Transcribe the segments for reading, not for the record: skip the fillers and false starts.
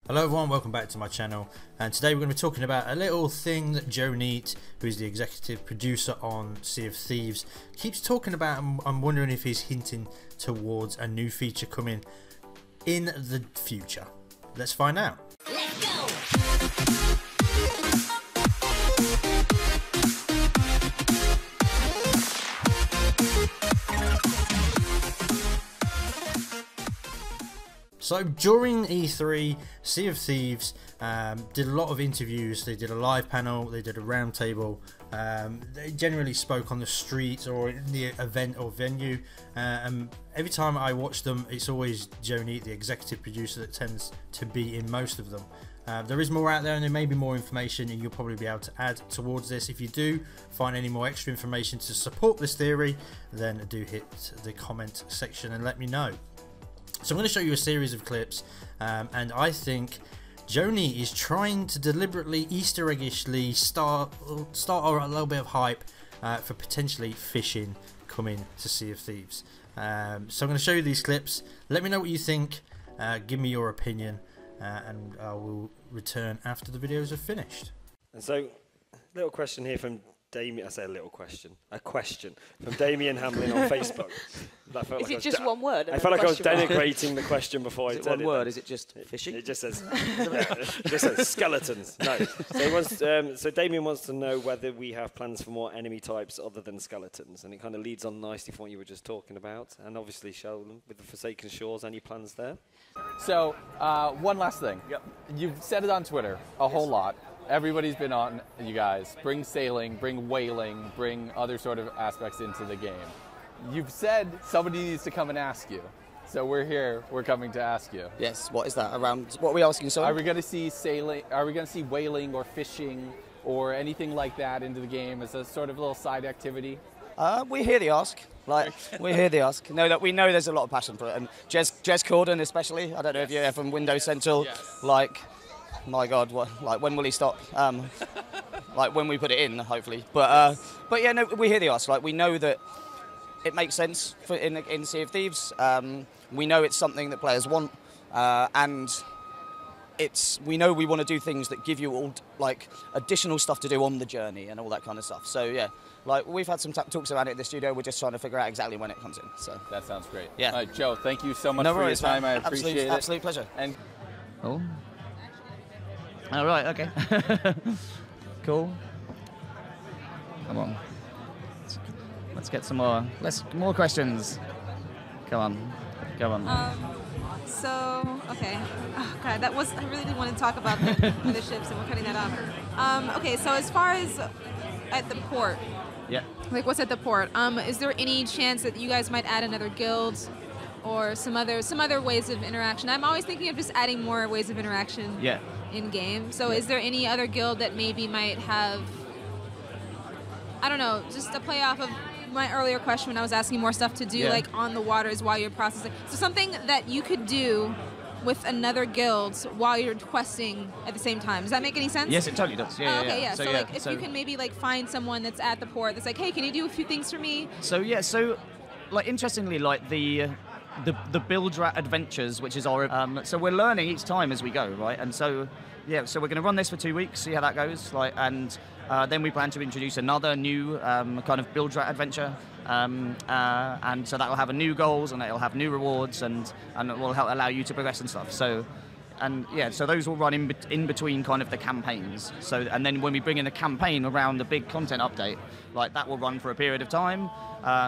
Hello everyone, welcome back to my channel, and today we're going to be talking about a little thing that Joe Neate, who is the executive producer on Sea of Thieves, keeps talking about. I'm wondering if he's hinting towards a new feature coming in the future. Let's find out. Let's go! So during E3, Sea of Thieves did a lot of interviews. They did a live panel, they did a round table. They generally spoke on the streets or in the event or venue. Every time I watch them, it's always Joe Neate, the executive producer, that tends to be in most of them. There is more out there, and there may be more information, and you'll probably be able to add towards this. If you do find any more extra information to support this theory, then do hit the comment section and let me know. So I'm going to show you a series of clips, and I think Joe Neate is trying to deliberately, Easter eggishly start a little bit of hype for potentially fishing coming to Sea of Thieves. So I'm going to show you these clips. Let me know what you think. Give me your opinion, and I will return after the videos are finished. And so, little question here from Damien. I say a little question. A question from Damien Hamlin on Facebook. Is it just one word? I felt like I was denigrating the question before I said it. One word? Is it just fishing? It just says, it just says skeletons. No. So, he wants, so Damien wants to know whether we have plans for more enemy types other than skeletons, and it kind of leads on nicely from what you were just talking about. And obviously, Sheldon, with the Forsaken Shores, any plans there? So, one last thing. Yep. You've said it on Twitter a whole lot. Everybody's been on you guys. Bring sailing, bring whaling, bring other sort of aspects into the game. You've said somebody needs to come and ask you. So we're here, we're coming to ask you. Yes, what is that? Around, what are we asking, sorry? Are we going to see sailing, are we going to see whaling or fishing or anything like that into the game as a sort of little side activity? We hear the ask. Like, we hear the ask. No, that we know there's a lot of passion for it. And Jez Corden especially, I don't know if you're from Windows Central, like, my God, like when will he stop? Like when we put it in, hopefully. But yeah, no, we hear the ask. Like we know that it makes sense for in Sea of Thieves. We know it's something that players want, and we know we want to do things that give you all like additional stuff to do on the journey and all that kind of stuff. So yeah, like we've had some talks about it in the studio. We're just trying to figure out exactly when it comes in. So that sounds great. Yeah. All right, Joe, thank you so much for your time. I appreciate it. Absolute pleasure. And oh. All right, okay. Cool. Come on. Let's get some more questions. Come on. Go on. Okay. Oh, God, I really didn't want to talk about the ships, and we're cutting that off. Okay, so as far as at the port, yeah. Like what's at the port? Is there any chance that you guys might add another guild or some other ways of interaction? I'm always thinking of just adding more ways of interaction. Yeah. In game. So is there any other guild that maybe might have, I don't know, just to play off of my earlier question when I was asking more stuff to do like on the waters while you're processing. So something that you could do with another guild while you're questing at the same time. Does that make any sense? Yes, it totally does. Yeah, okay, yeah. So like if you can maybe like find someone that's at the port that's like, hey, can you do a few things for me? So yeah, so like interestingly, like the build rat adventures, which is our so we're learning each time as we go, right? And so yeah, so we're going to run this for 2 weeks, see how that goes, like, and then we plan to introduce another new kind of build rat adventure, and so that will have a new goals and it'll have new rewards, and it will help allow you to progress and stuff. So. And yeah, so those will run in between kind of the campaigns. So, and then when we bring in a campaign around the big content update, like that will run for a period of time,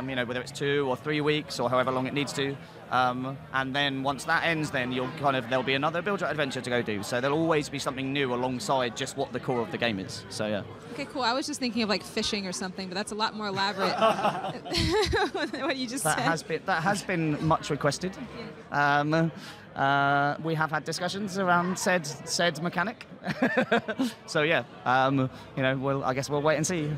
you know, whether it's 2 or 3 weeks or however long it needs to. And then once that ends, then there'll be another build rat adventure to go do. So there'll always be something new alongside just what the core of the game is. So yeah. Okay, cool. I was just thinking of like fishing or something, but that's a lot more elaborate than what you just said. That has been much requested. We have had discussions around said mechanic. So yeah, you know, I guess we'll wait and see.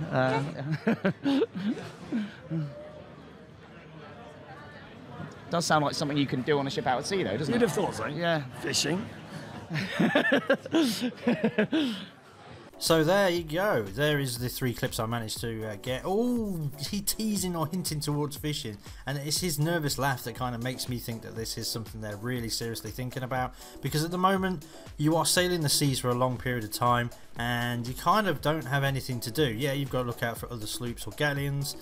Does sound like something you can do on a ship out at sea, though, doesn't it? You'd have thought so. Yeah. Fishing. So there you go. There is the 3 clips I managed to get. Oh, he teasing or hinting towards fishing, and it's his nervous laugh that kind of makes me think that this is something they're really seriously thinking about, because at the moment you are sailing the seas for a long period of time and you kind of don't have anything to do. Yeah, you've got to look out for other sloops or galleons,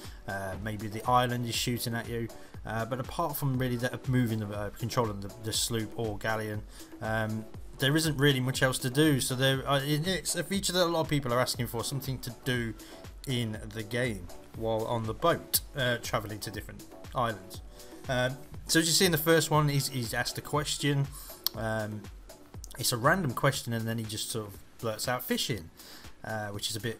maybe the island is shooting at you, but apart from really moving controlling the sloop or galleon, there isn't really much else to do. So it's a feature that a lot of people are asking for, something to do in the game while on the boat, traveling to different islands. So as you see in the first one, he's asked a question. It's a random question, and then he just sort of blurts out fishing, which is a bit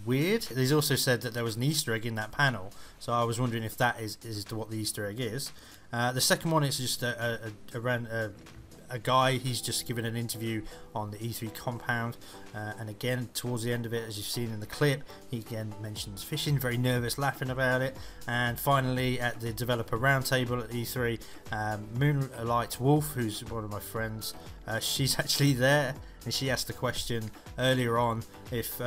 weird. He's also said that there was an Easter egg in that panel, so I was wondering if that is what the Easter egg is. The second one is just a guy. He's just given an interview on the E3 compound, and again towards the end of it, as you've seen in the clip, he again mentions fishing, very nervous, laughing about it. And finally, at the developer roundtable at E3, Moonlight Wolf, who's one of my friends, she's actually there, and she asked the question earlier on if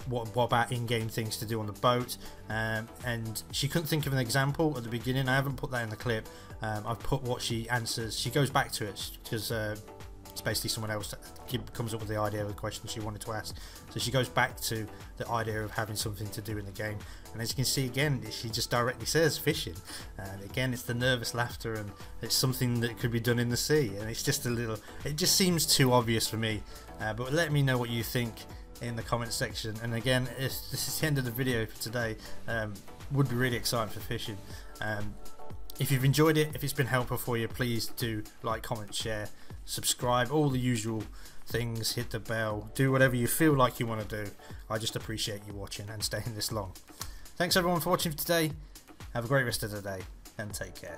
what about in-game things to do on the boat, and she couldn't think of an example at the beginning. I haven't put that in the clip. I've put what she answers. She goes back to it because it's basically someone else that comes up with the idea of the question she wanted to ask. So she goes back to the idea of having something to do in the game, and as you can see again, she just directly says fishing, and again it's the nervous laughter, and it's something that could be done in the sea, and it's just it just seems too obvious for me. But let me know what you think in the comment section, and again, if this is the end of the video for today, would be really excited for fishing. If you've enjoyed it, if it's been helpful for you, please do like, comment, share, subscribe, all the usual things, hit the bell, do whatever you feel like you want to do. I just appreciate you watching and staying this long. Thanks everyone for watching today. Have a great rest of the day and take care.